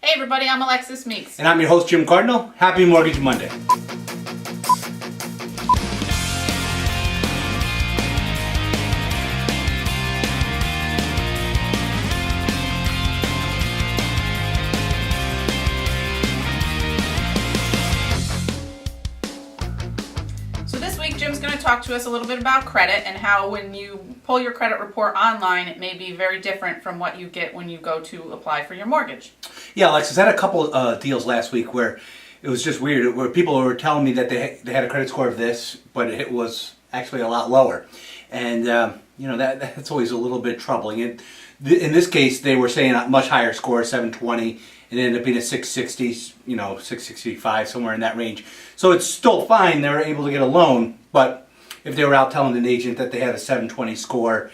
Hey everybody, I'm Alexis Meeks. And I'm your host, Jim Cardinal. Happy Mortgage Monday. So this week, Jim's going to talk to us a little bit about credit and how when you pull your credit report online, it may be very different from what you get when you go to apply for your mortgage. Yeah, Alexis, I had a couple deals last week where it was just weird, where people were telling me that they had a credit score of this, but it was actually a lot lower. And, that's always a little bit troubling. In this case, they were saying a much higher score, 720, and it ended up being a 660, 665, somewhere in that range. So it's still fine, they were able to get a loan, but if they were out telling an agent that they had a 720 score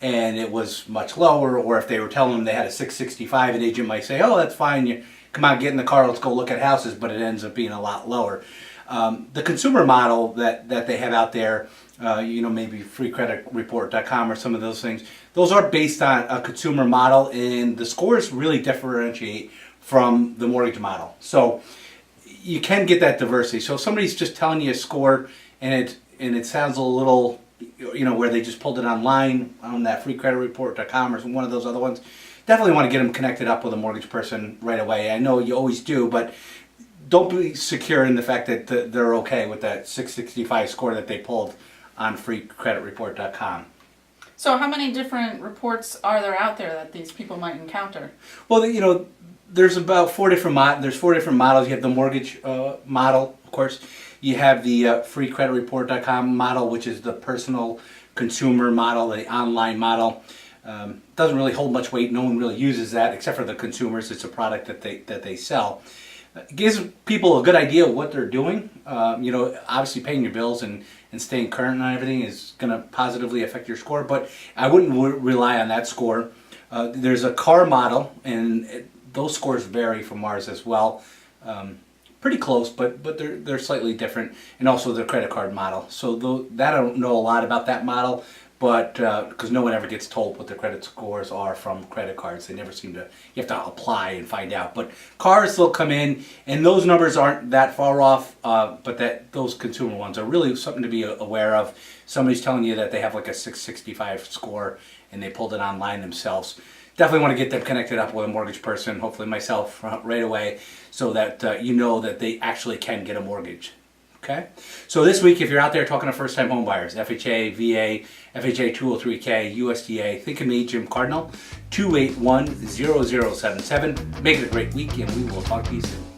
and it was much lower, or if they were telling them they had a 665, an agent might say, oh, that's fine, you come out, get in the car, let's go look at houses, but it ends up being a lot lower. The consumer model that they have out there, maybe freecreditreport.com or some of those things, those are based on a consumer model, and the scores really differentiate from the mortgage model. So you can get that diversity. So if somebody's just telling you a score and it sounds a little, where they just pulled it online on that freecreditreport.com or one of those other ones, definitely want to get them connected up with a mortgage person right away. I know you always do, but don't be secure in the fact that they're okay with that 665 score that they pulled on freecreditreport.com. So how many different reports are there out there that these people might encounter? Well, there's about four different models. You have the mortgage model, of course. You have the freecreditreport.com model, which is the personal consumer model, the online model. Doesn't really hold much weight. No one really uses that except for the consumers. It's a product that they sell. It gives people a good idea of what they're doing. Obviously paying your bills and staying current on everything is going to positively affect your score, but I wouldn't rely on that score. There's a car model, and those scores vary from ours as well. Pretty close, but they're slightly different, and also the credit card model. So that I don't know a lot about that model, but because no one ever gets told what their credit scores are from credit cards, they never seem to. You have to apply and find out. But cars will come in, and those numbers aren't that far off. But those consumer ones are really something to be aware of. Somebody's telling you that they have like a 665 score, and they pulled it online themselves. Definitely want to get them connected up with a mortgage person, hopefully myself, right away, so that that they actually can get a mortgage. Okay? So this week, if you're out there talking to first-time home buyers, FHA, VA, FHA 203K, USDA, think of me, Jim Cardinal, 281-0077. Make it a great week, and we will talk to you soon.